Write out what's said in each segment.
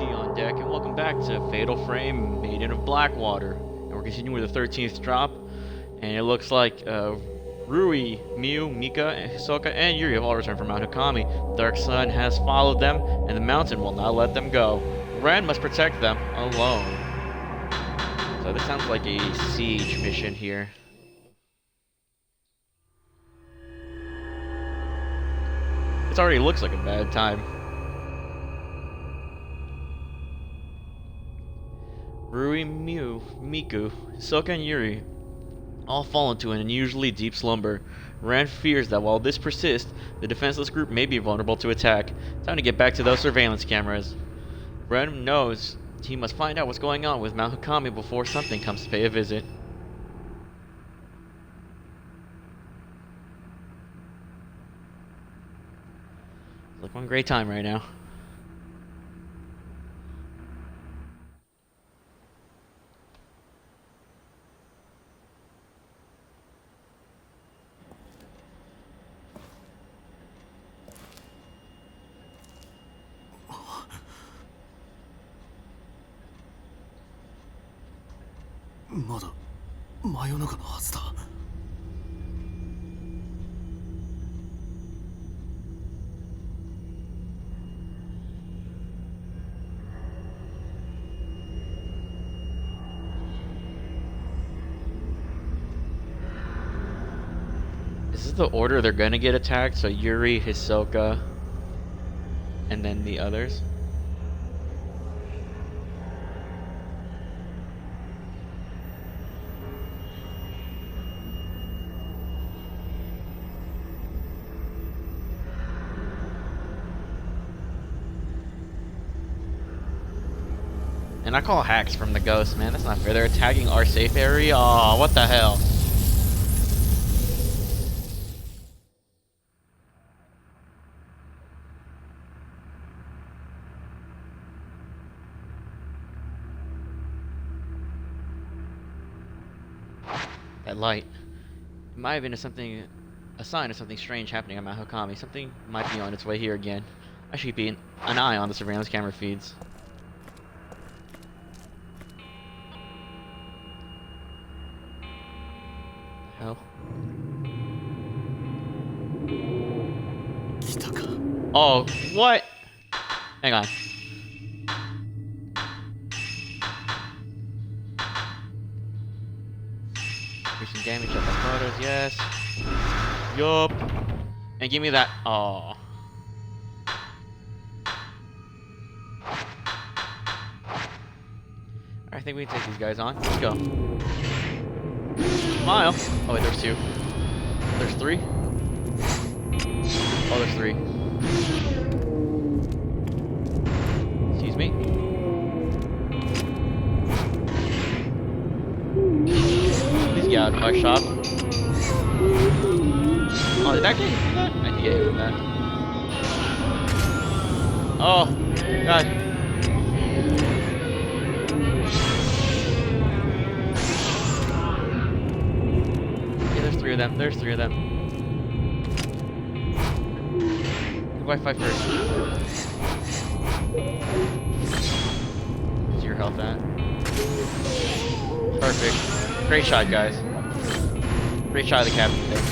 on deck, and welcome back to Fatal Frame, Maiden of Black Water. And we're continuing with the 13th drop, and it looks like Rui, Miu, Mika, Hisoka, and Yuri have all returned from Mount Hikami. The Dark Sun has followed them, and the mountain will not let them go. Ren must protect them alone. So this sounds like a siege mission here. It already looks like a bad time. Rui, Miu, Miku, Hisoka, and Yuri all fall into an unusually deep slumber. Ran fears that while this persists, the defenseless group may be vulnerable to attack. Time to get back to those surveillance cameras. Ren knows he must find out what's going on with Mount Hikami before something comes to pay a visit. It's like one great time right now. Is this the order they're gonna get attacked? So Yuri, Hisoka, and then the others? And I call hacks from the ghost, man. That's not fair. They're attacking our safe area. Aw, what the hell? That light. It might have been a sign of something strange happening on Mount Hikami. Something might be on its way here again. I should keep an eye on the surveillance camera feeds. Hell. Oh, what? Hang on. Increasing damage up my photos, yes. Yup. And give me that. Oh. I think we can take these guys on. Let's go. Smile. Oh wait, there's two. There's three? Oh, there's three. Excuse me. Please get out of my shop. Oh, did that get hit from that? I did get hit from that. Oh, God. Three of them. There's three of them. Who do I fight first? Where's your health at? Perfect. Great shot, guys. Great shot of the captain there.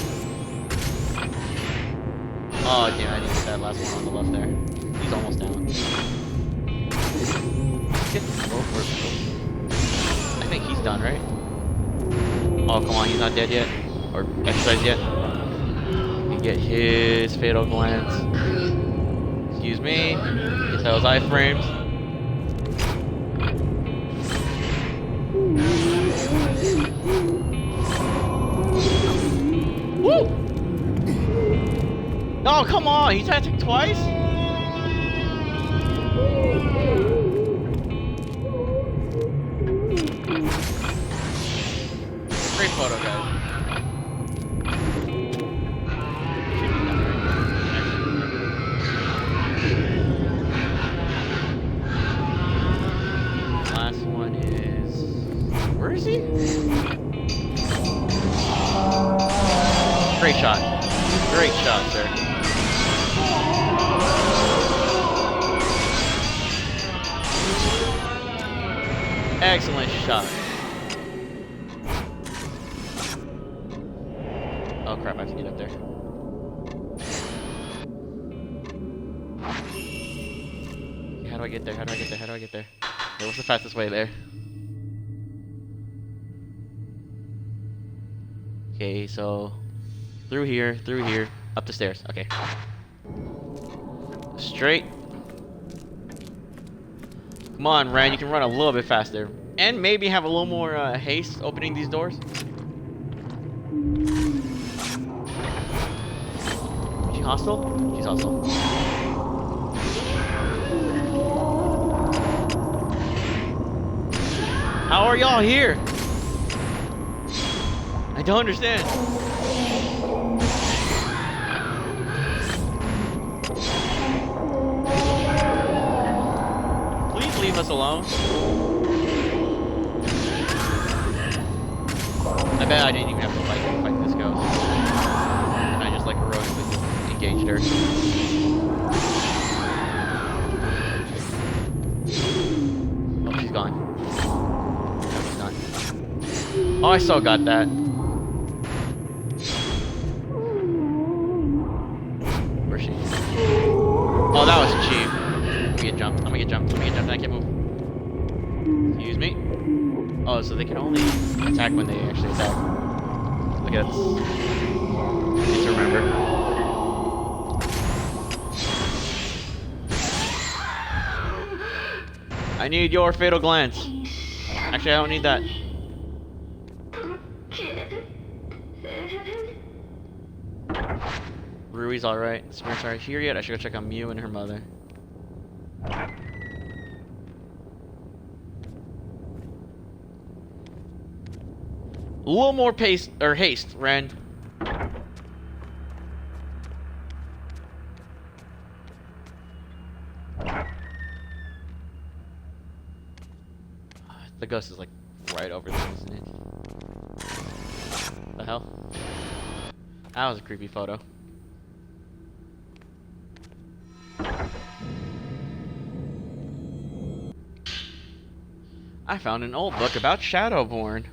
Oh, damn, I didn't get that last one on the left there. He's almost down. I think he's done, right? Oh, come on, he's not dead yet. Or exercise yet. You get his fatal glance. Excuse me. Get those iframes. Woo! Oh, come on! He's attacked twice? Great photo, guys. Where is he? Great shot. Great shot, sir. Excellent shot. Oh crap, I have to get up there. How do I get there? How do I get there? How do I get there? Okay, what's the fastest way there? Okay, so through here, up the stairs. Okay. Straight. Come on, Ren, you can run a little bit faster. And maybe have a little more haste opening these doors. Is she hostile? She's hostile. How are y'all here? I don't understand. Please leave us alone. I bet I didn't even have to fight this ghost. And I just like heroically engaged her. Oh, she's gone. Oh, I still got that. Where's she? Oh, that was cheap. I'm gonna get jumped. I'm gonna get jumped. I can't move. Excuse me. Oh, so they can only attack when they actually attack. Look at this. Need to remember. I need your fatal glance. Actually, I don't need that. Rui's alright. Spirit's aren't here yet. I should go check on Mew and her mother. A little more pace or haste, Ren. The ghost is like right over there, isn't it? The hell? That was a creepy photo. I found an old book about Shadowborn.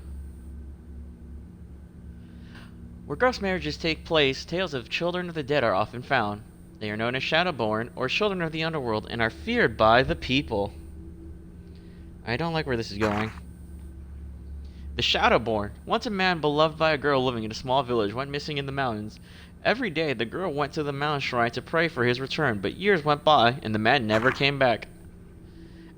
Where ghost marriages take place, tales of children of the dead are often found. They are known as Shadowborn, or children of the underworld, and are feared by the people. I don't like where this is going. The Shadowborn. Once a man beloved by a girl living in a small village went missing in the mountains. Every day, the girl went to the mountain shrine to pray for his return, but years went by, and the man never came back.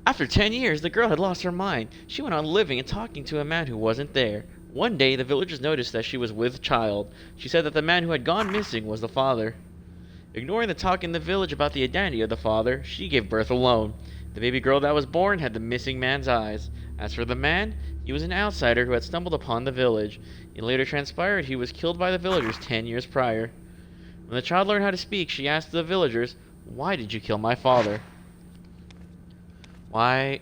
After 10 years, the girl had lost her mind. She went on living and talking to a man who wasn't there. One day, the villagers noticed that she was with child. She said that the man who had gone missing was the father. Ignoring the talk in the village about the identity of the father, she gave birth alone. The baby girl that was born had the missing man's eyes. As for the man, he was an outsider who had stumbled upon the village. It later transpired he was killed by the villagers 10 years prior. When the child learned how to speak, she asked the villagers, "Why did you kill my father?" Why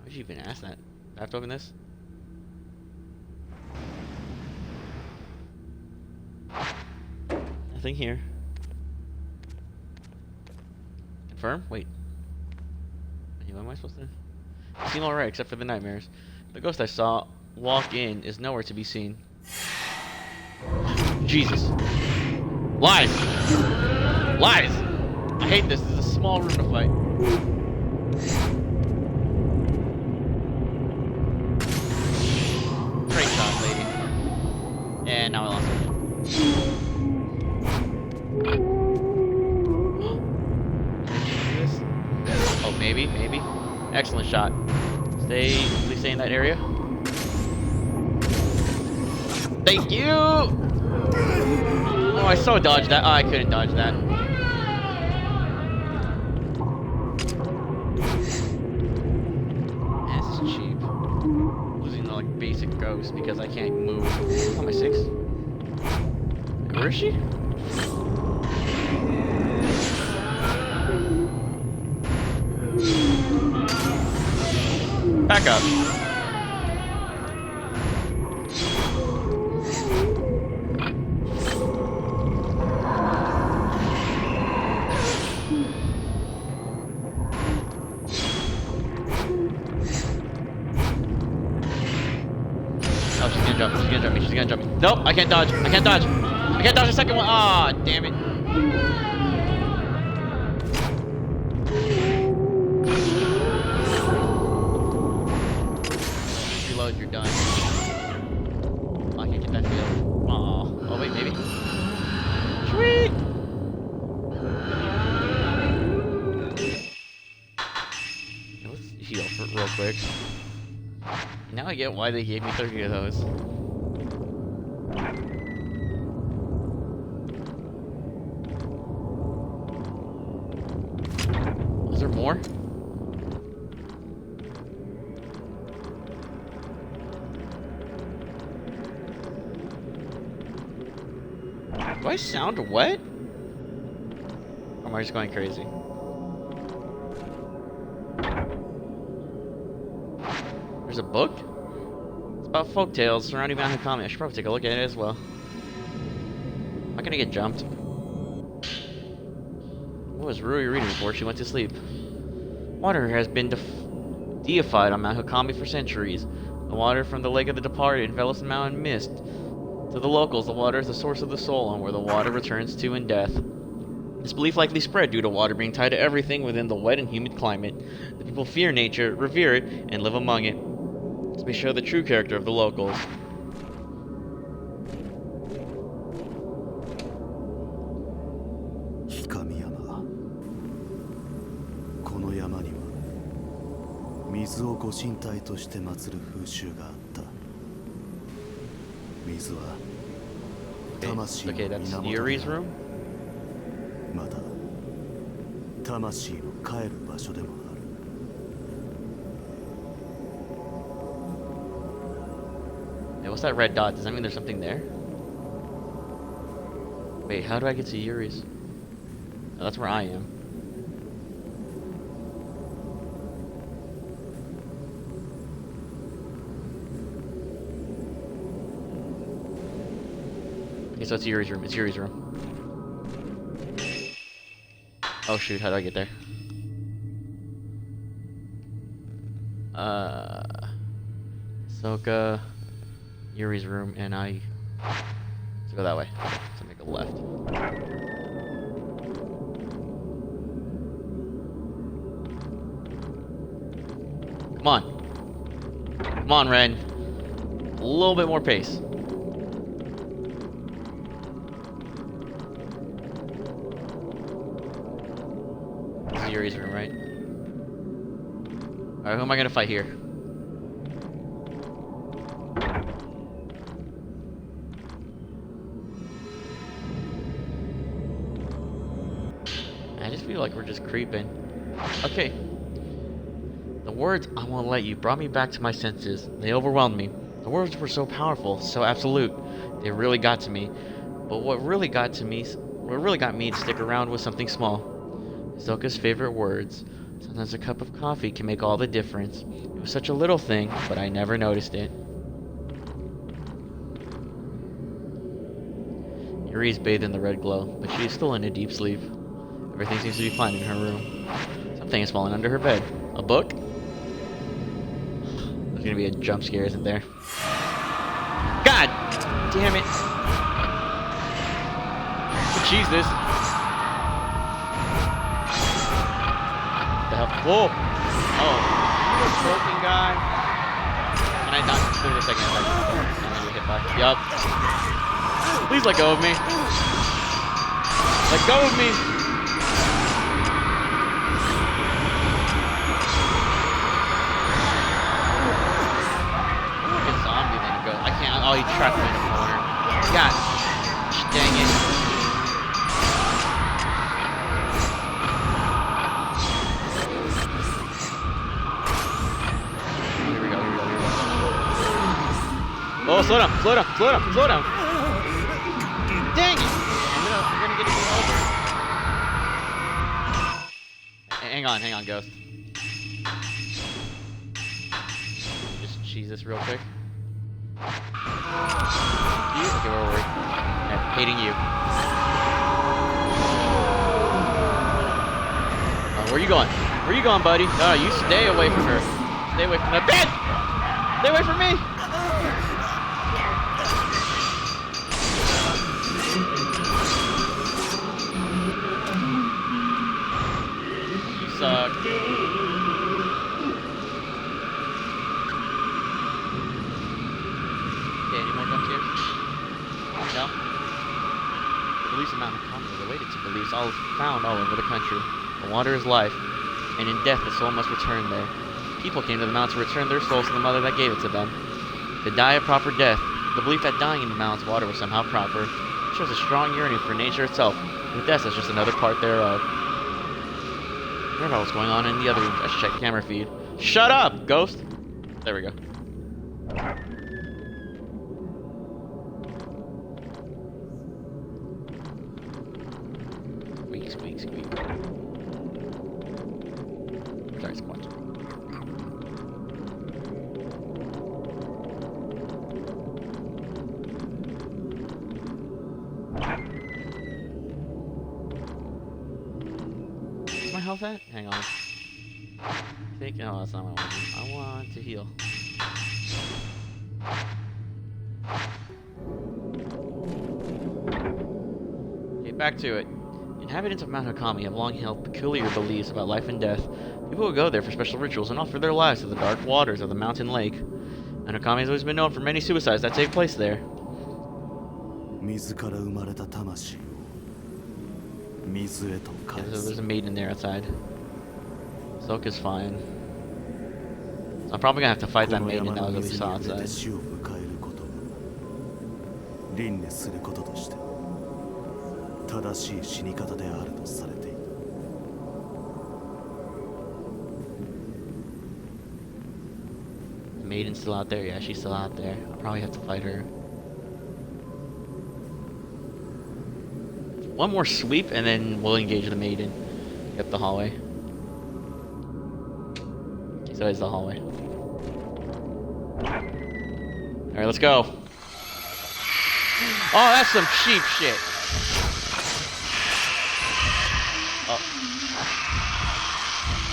would you even ask that? Do I have to open this? Nothing here. Confirm? Wait. What am I supposed to... It seemed alright except for the nightmares. The ghost I saw walk in is nowhere to be seen. Jesus. Lies! Lies! I hate this. This is a small room to fight. Great shot, lady. And now I lost it. Oh, maybe. Excellent shot. Please stay in that area. Thank you! Oh, I so dodged that. Oh, I couldn't dodge that. Man, this is cheap. Losing the like basic ghost because I can't move. Oh, my 6. Where is she? Back up. jump. She's gonna jump me. She's gonna jump me. Nope, I can't dodge. I can't dodge. I can't dodge the second one. Aw, damn it. Reload, you're done. Oh, I can't get that shield. Aw. Oh, wait, maybe. Sweet! Let's heal real quick. Now I get why they gave me 30 of those. Is there more? Do I sound wet? Or am I just going crazy? There's a book? It's about folktales surrounding Mount Hakami. I should probably take a look at it as well. Am I gonna get jumped? What was Rui reading before she went to sleep? Water has been deified on Mount Hakami for centuries. The water from the Lake of the Departed envelops the mountain mist. To the locals, the water is the source of the soul and where the water returns to in death. This belief likely spread due to water being tied to everything within the wet and humid climate. The people fear nature, revere it, and live among it. This may show the true character of the locals. Okay, that's Yuri's room? Hey, what's that red dot? Does that mean there's something there? Wait, how do I get to Yuri's? Oh, that's where I am. Okay, so it's Yuri's room. It's Yuri's room. Oh shoot, how do I get there? Soka, Yuri's room, and let's go that way. So make a left. Come on. Come on, Ren. A little bit more pace. This is Yuri's room, right? Alright, who am I gonna fight here? I just feel like we're just creeping. Okay. The words, "I won't let you," brought me back to my senses. They overwhelmed me. The words were so powerful, so absolute. They really got to me. But what really got me to stick around was something small. Zoka's favorite words. Sometimes a cup of coffee can make all the difference. It was such a little thing, but I never noticed it. Yuri's bathed in the red glow, but she is still in a deep sleep. Everything seems to be fine in her room. Something has fallen under her bed. A book? There's gonna be a jump scare, isn't there? God damn it! Jesus! The hell? Whoa! Oh, you a choking guy? Can I not do the second attack? I'm gonna get hit by. Yup. Please let go of me. Let go of me. Oh, he trapped me in a corner. God dang it. Here we go. Oh, slow down. Dang it. We're gonna get it over. Hang on, Ghost. Just cheese this real quick. Okay, where were we? I'm hating you. Where are you going? Where are you going, buddy? Oh, you stay away from her. Stay away from that bed! Stay away from me! Okay, any more jump scares? No? The beliefs of Mount Hakama are related to beliefs all found all over the country. The water is life, and in death the soul must return there. People came to the mountain to return their souls to the mother that gave it to them. To die a proper death, the belief that dying in the mountain's water was somehow proper, shows a strong yearning for nature itself, with death as just another part thereof. I wonder about what's going on in the other room. I should check the camera feed. Shut up, ghost! There we go. Squeak, squeak, squeak. Sorry, squatch. Where's my health at? Hang on. I think, no, that's not what I want. I want to heal. Okay, back to it. Inhabitants of Mount Hakami have long held peculiar beliefs about life and death. People will go there for special rituals and offer their lives to the dark waters of the mountain lake. And Hakami has always been known for many suicides that take place there. Yeah, so there's a maiden there outside. Soka's fine. So I'm probably gonna have to fight that maiden now that we saw outside. Maiden's still out there? Yeah, she's still out there. I'll probably have to fight her. One more sweep and then we'll engage the maiden. Up the hallway. So it's the hallway. Alright, let's go. Oh, that's some cheap shit. Oh.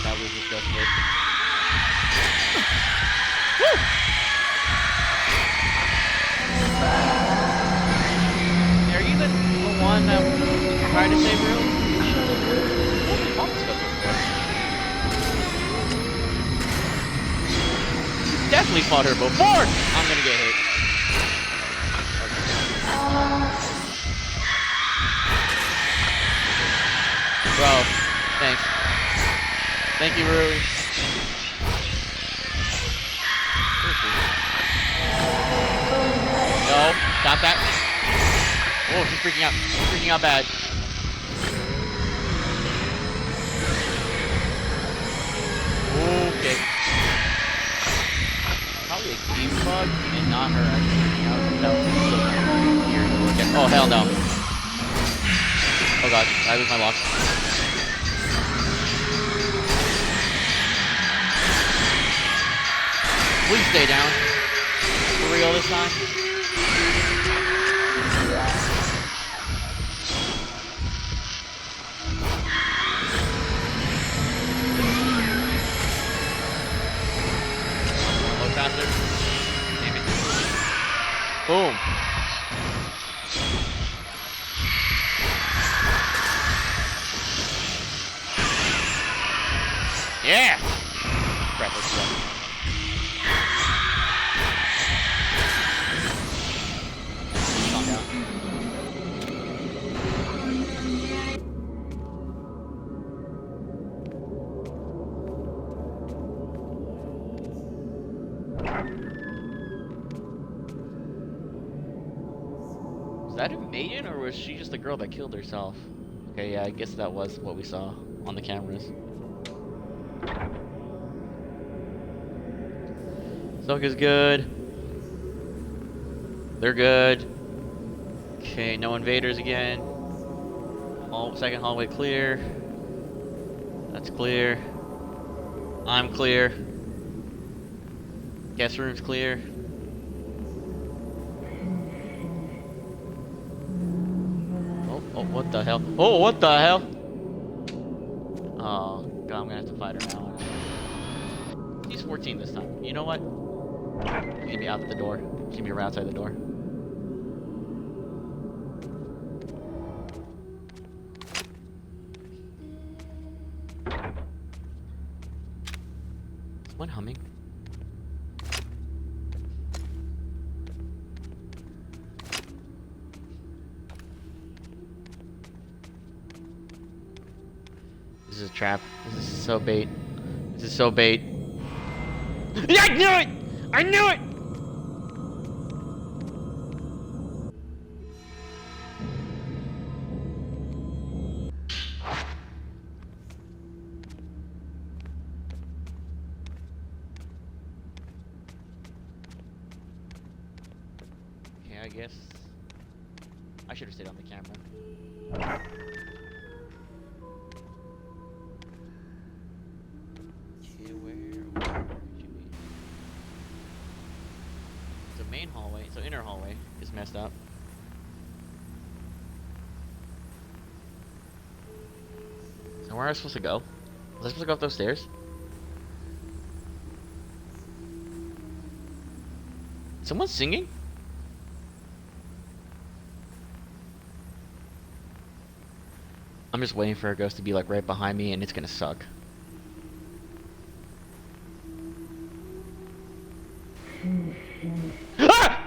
That was disgusting. Woo! Are you the one that tried to save Rue? Definitely fought her before! I'm gonna get hit. Bro, thanks. Thank you, Rui. No, stop that. Oh, she's freaking out. She's freaking out bad. Okay. Probably a game bug and not her actually freaking out. That was here to look at. Oh, hell no. Oh god, I lose my lock. Please stay down. For real this time. Load faster. Maybe. Boom. Yeah! Crap, let's go. Calm down. Was that a maiden, or was she just the girl that killed herself? Okay, yeah, I guess that was what we saw on the cameras. Soka's good. They're good. Okay, no invaders again. Second hallway clear. That's clear. I'm clear. Guest room's clear. Oh, what the hell? Oh, what the hell? Oh, God, I'm gonna have to fight her now. She's 14 this time. You know what? She's gonna be out the door. She's gonna be right outside the door. someone humming? This is a trap. This is so bait. This is so bait. Yeah, I knew it! I knew it! Okay, I guess I should have stayed on the camera. Okay, where should we? The main hallway, so inner hallway is messed up. So where am I supposed to go? Was I supposed to go up those stairs? Someone's singing? I'm just waiting for a ghost to be like right behind me and it's gonna suck. Ah!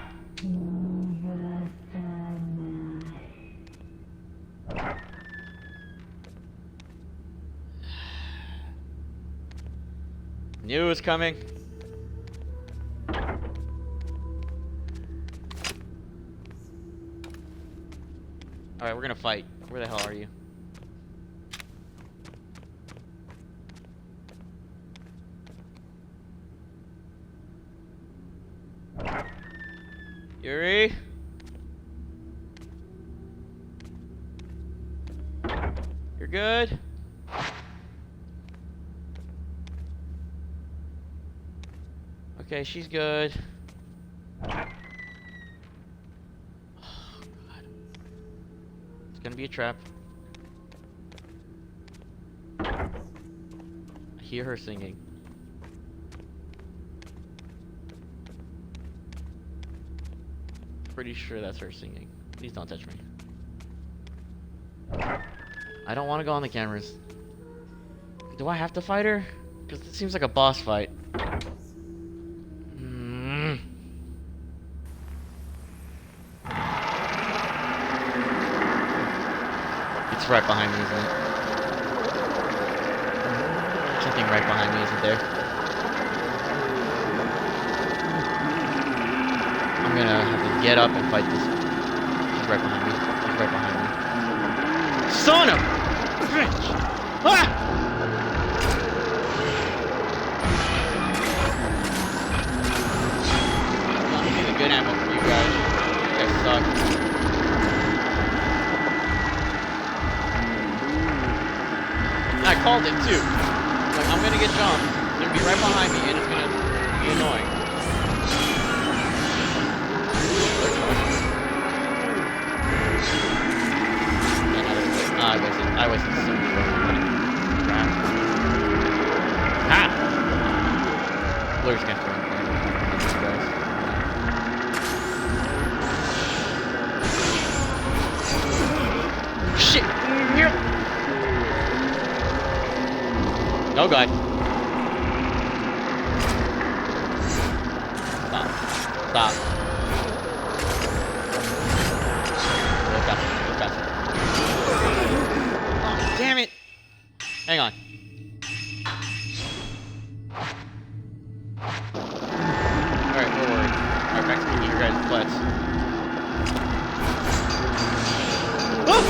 Knew it was coming. Alright, we're gonna fight. Where the hell are you? Yuri? You're good? Okay, she's good. Oh, God. It's gonna be a trap. I hear her singing. Pretty sure that's her singing. Please don't touch me. I don't want to go on the cameras. Do I have to fight her? Because it seems like a boss fight. It's right behind me, isn't it? Something right behind me, isn't there? I'm gonna have to get up and fight this. She's right behind me. She's right behind me. Son of a bitch! Ah! I'm using a good ammo for you guys. You guys suck. I called it too. Like, I'm gonna get jumped. It's gonna be right behind me and it's gonna be annoying. I wasn't so crap. Ha! Blur's gonna throw guys. Shit! Oh God. Stop. Stop. Look up. Look up. Oh, damn it! Hang on. Alright, we're worried. Alright, back to your guys' butts. Oh!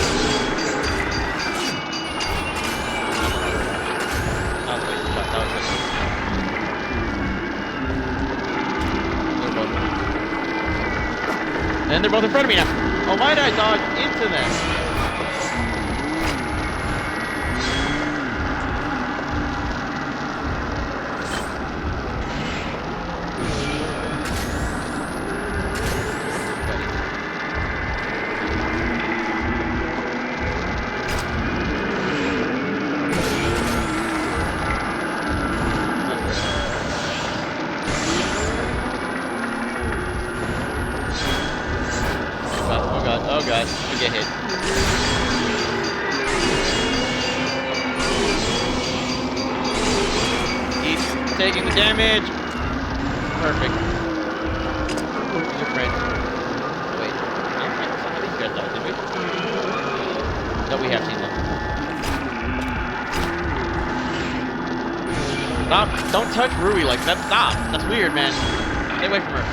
And they're both in front of me now. Oh, why did I dodge into them? Oh God, we get hit. Eat taking the damage. Perfect. Who's your friend? Wait, I don't think some of these guys died, did we? No, we have seen them. Stop! Don't touch Rui like that. Stop! That's weird, man. Stay away from her.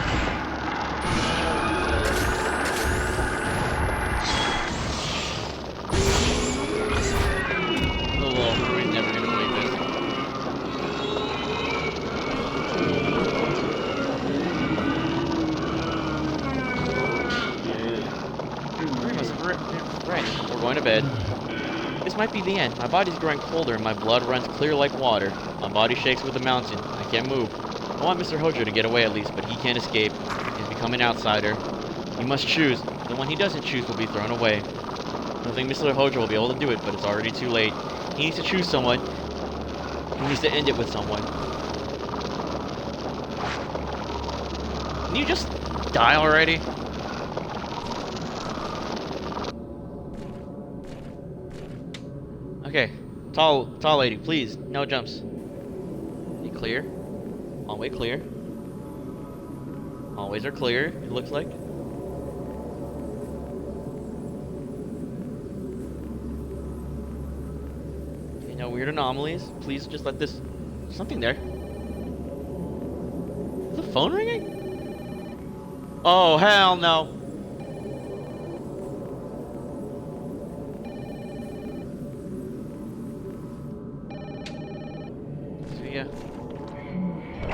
Oh, Rui's never gonna believe this. Rui must have right. We're going to bed. This might be the end. My body's growing colder and my blood runs clear like water. My body shakes with the mountain. I can't move. I want Mr. Hojo to get away at least, but he can't escape. He's become an outsider. He must choose. The one he doesn't choose will be thrown away. I don't think Mr. Hojo will be able to do it, but it's already too late. He needs to choose someone. He needs to end it with someone. Can you just die already? Okay, tall lady, please, no jumps. You clear? Hallway clear. Hallways are clear, it looks like. Okay, no weird anomalies. Please just let this... Something there. Is the phone ringing? Oh, hell no. I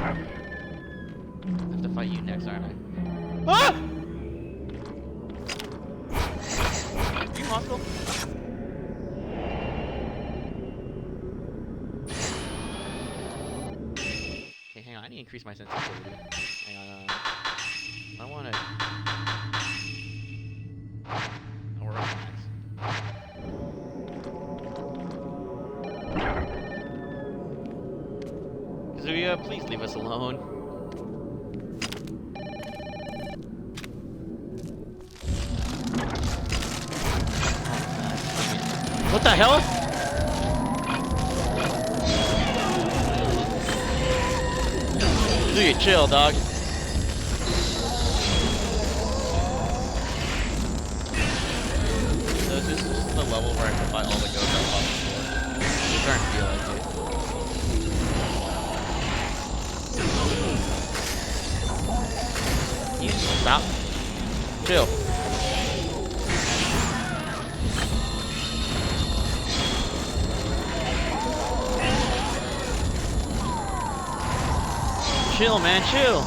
have to fight you next, aren't I? Ah! Are you hostile? Okay, hang on. I need to increase my sensitivity. Hang on. I want to. Oh, we're on max. Kazuya, please leave us alone. What the hell? Kazuya, chill, dog. So is this just the level where I can fight all the ghosts I fought before? It's starting to feel like it. You stop. Chill. Chill, man, chill.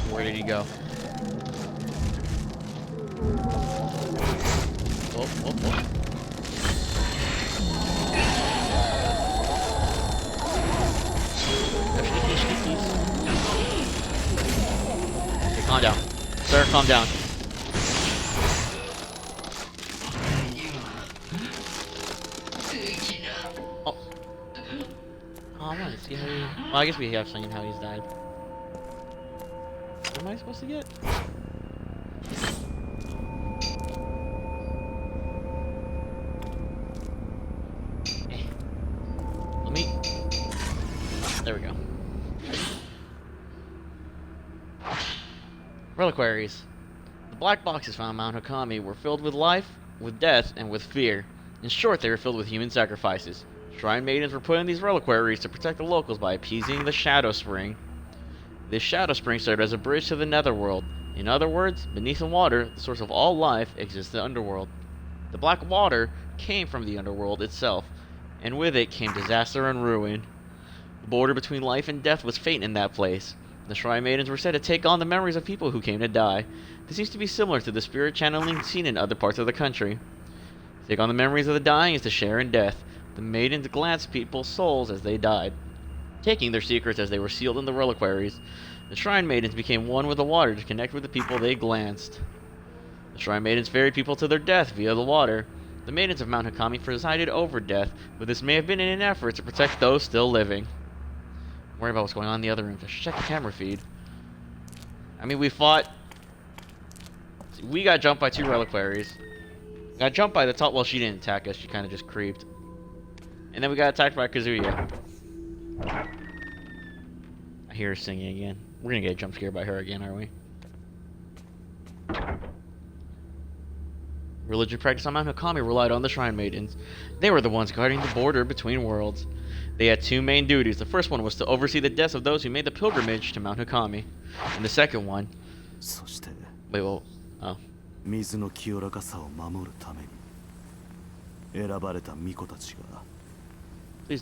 Where did he go? Oh. Okay, calm down. Sir, calm down. Oh. I want to see how he... Well, I guess we have seen how he's died. What am I supposed to get? Let me... There we go. Reliquaries. The black boxes found on Mount Hakami were filled with life, with death, and with fear. In short, they were filled with human sacrifices. Shrine maidens were put in these reliquaries to protect the locals by appeasing the Shadow Spring. This Shadow Spring served as a bridge to the Netherworld. In other words, beneath the water, the source of all life exists in the underworld. The black water came from the underworld itself, and with it came disaster and ruin. The border between life and death was faint in that place. The Shrine Maidens were said to take on the memories of people who came to die. This seems to be similar to the spirit channeling seen in other parts of the country. To take on the memories of the dying is to share in death. The maidens glanced people's souls as they died, taking their secrets as they were sealed in the reliquaries. The Shrine Maidens became one with the water to connect with the people they glanced. The Shrine Maidens ferried people to their death via the water. The maidens of Mount Hakami presided over death, but this may have been in an effort to protect those still living. Don't worry about what's going on in the other room. Just check the camera feed. I mean, we fought. We got jumped by 2 reliquaries. Got jumped by the top. Well, she didn't attack us. She kind of just creeped. And then we got attacked by Kazuya. I hear her singing again. We're gonna get jump scared by her again, aren't we? Religion practice on Mount Hakami relied on the Shrine Maidens. They were the ones guarding the border between worlds. They had 2 main duties. The first one was to oversee the deaths of those who made the pilgrimage to Mount Hakami. And the second one... Wait, well... Oh. Please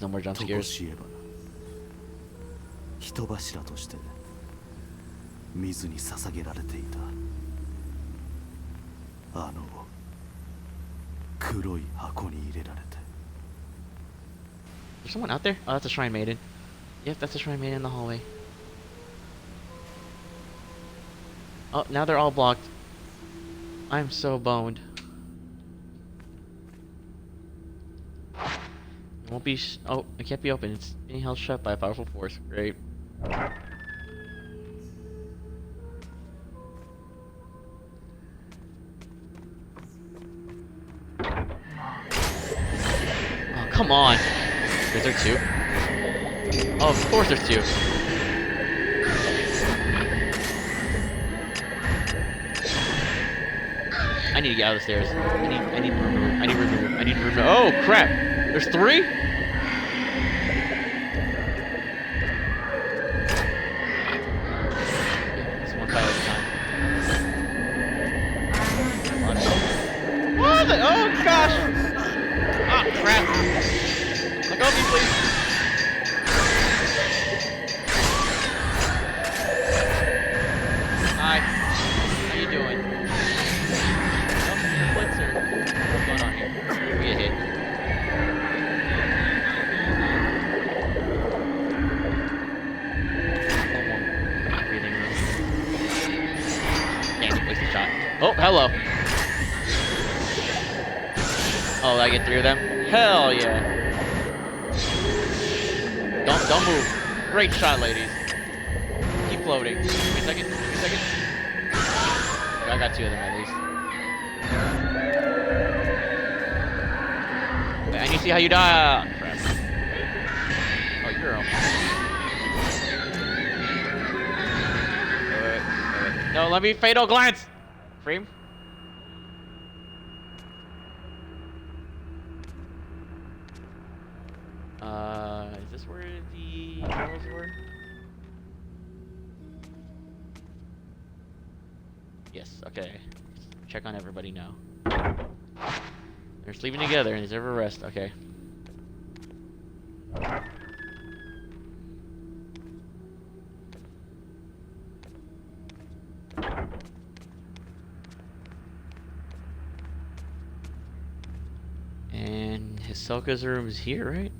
no more jump scares. 人柱として水に捧げられていた。あの黒い箱に入れられて。There's someone out there? Oh, that's a Shrine Maiden. Yep, that's a Shrine Maiden in the hallway. Oh, now they're all blocked. I'm so boned. It won't be. Oh, it can't be open. It's being held shut by a powerful force. Great. Oh, come on. Is there 2? Oh, of course there's 2. I need to get out of the stairs. I need to remove. Oh, crap. There's 3? It's one fight at a time. What the? Oh, gosh. Oh, crap. Let go of me, please. Hi. How you doing? What's going on here? We get hit. Breathing room. Damn, wasted shot. Oh, hello. Oh, did I get 3 of them? Hell yeah. Don't move. Great shot, ladies. Keep floating. Give me a second. I got 2 of them at least. Wait, I need to see how you die. Oh, crap. Oh, you're on. Wait. No, let me fatal glance. Frame. Is this where the girls were? Yes, okay. Check on everybody now. They're sleeping together and deserve a rest, okay. And Hisoka's room is here, right?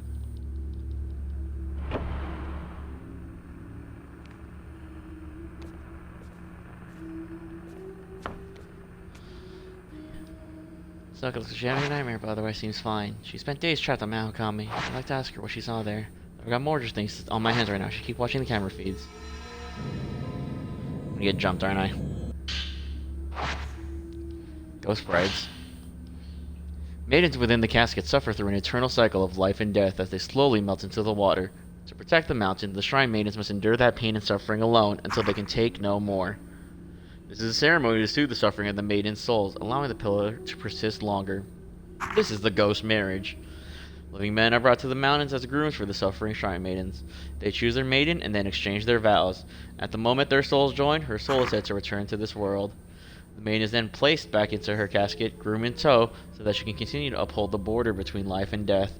Hisoka looks like she having a nightmare, but otherwise seems fine. She spent days trapped on Mount Hakami. I'd like to ask her what she saw there. I've got more just things on my hands right now. I should keep watching the camera feeds. I'm gonna get jumped, aren't I? Ghost brides. Maidens within the casket suffer through an eternal cycle of life and death as they slowly melt into the water. To protect the mountain, the shrine maidens must endure that pain and suffering alone until they can take no more. This is a ceremony to soothe the suffering of the maidens' souls, allowing the pillar to persist longer. This is the ghost marriage. Living men are brought to the mountains as grooms for the suffering shrine maidens. They choose their maiden and then exchange their vows. At the moment their souls join, her soul is set to return to this world. The maiden is then placed back into her casket, groom in tow, so that she can continue to uphold the border between life and death.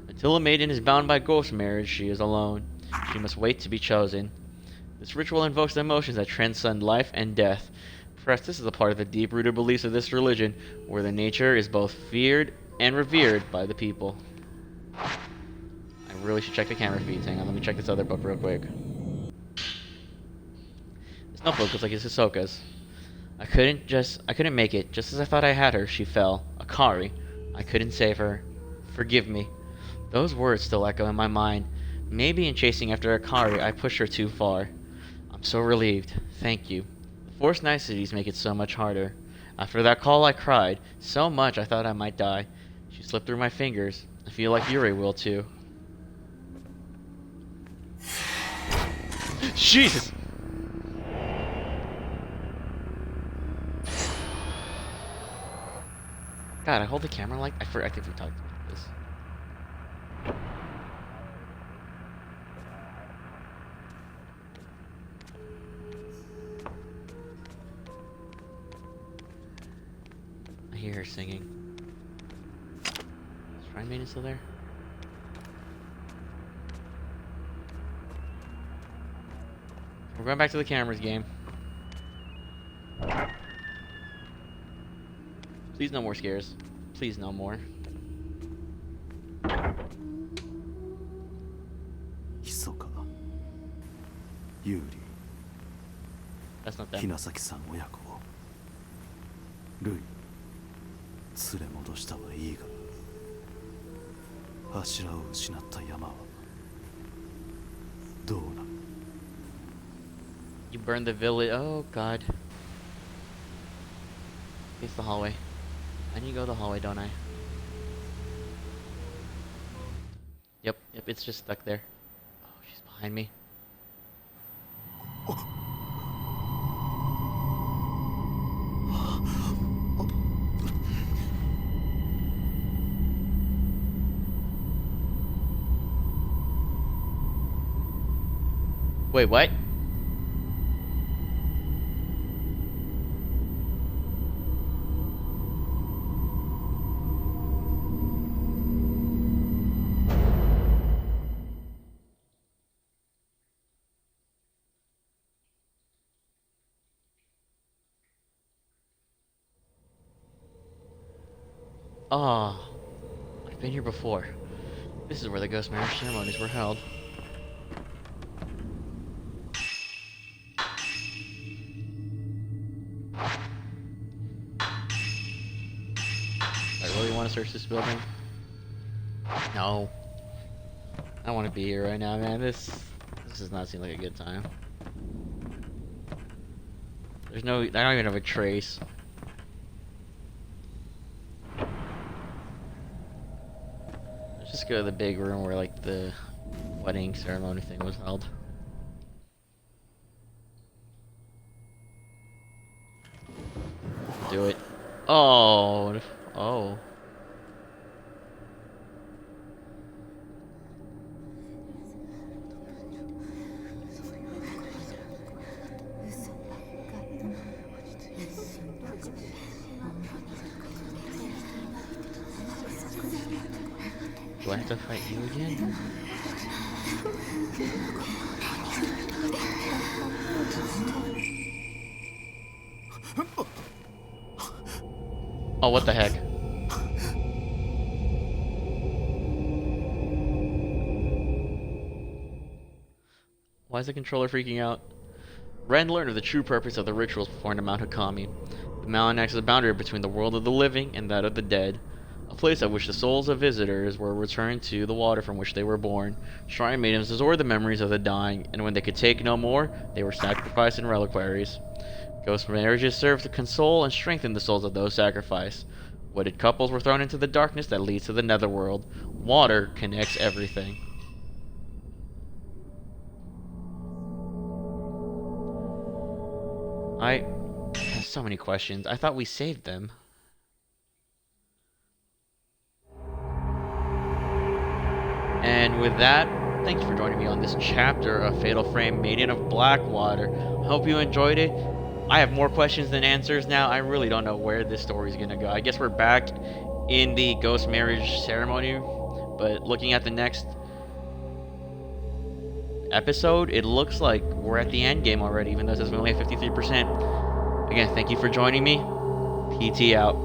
Until a maiden is bound by ghost marriage, she is alone. She must wait to be chosen. This ritual invokes emotions that transcend life and death. Perhaps this is a part of the deep-rooted beliefs of this religion, where the nature is both feared and revered by the people. I really should check the camera feeds. Hang on, let me check this other book real quick. This notebook looks like it's Hisoka's. I couldn't make it. Just as I thought I had her, she fell. Akari. I couldn't save her. Forgive me. Those words still echo in my mind. Maybe in chasing after Akari, I pushed her too far. I'm so relieved. Thank you. The forced niceties make it so much harder. After that call, I cried. So much I thought I might die. She slipped through my fingers. I feel like Yuri will too. Jesus! God, I hold the camera like... I think we talked about this. I hear her singing. Is Shrine Maiden still there? We're going back to the cameras game. Please no more scares. Please no more. Hisoka, Yuri, That's not them. 雛崎さん親子をルイ連れ戻したはいいが柱を失った山はどうなる You burned the village. Oh god. Face the hallway. I need to go the hallway, don't I? Yep, it's just stuck there. Oh, she's behind me. Wait, what? Oh, I've been here before. This is where the ghost marriage ceremonies were held. I really want to search this building. No. I don't want to be here right now, man. This does not seem like a good time. I don't even have a trace. Let's just go to the big room where like the wedding ceremony thing was held. Do it. Oh. Oh. Do I have to fight you again? Oh, what the heck? Why is the controller freaking out? Ren learned of the true purpose of the rituals performed on Mount Hakami. The mountain acts as a boundary between the world of the living and that of the dead. A place at which the souls of visitors were returned to the water from which they were born. Shrine maidens adored the memories of the dying, and when they could take no more, they were sacrificed in reliquaries. Ghost marriages served to console and strengthen the souls of those sacrificed. Wedded couples were thrown into the darkness that leads to the netherworld. Water connects everything. I have so many questions. I thought we saved them. And with that, thank you for joining me on this chapter of Fatal Frame Maiden of Black Water. Hope you enjoyed it. I have more questions than answers now. I really don't know where this story is going to go. I guess we're back in the ghost marriage ceremony, but looking at the next episode, it looks like we're at the end game already, even though it says we only have 53%. Again, thank you for joining me. PT out.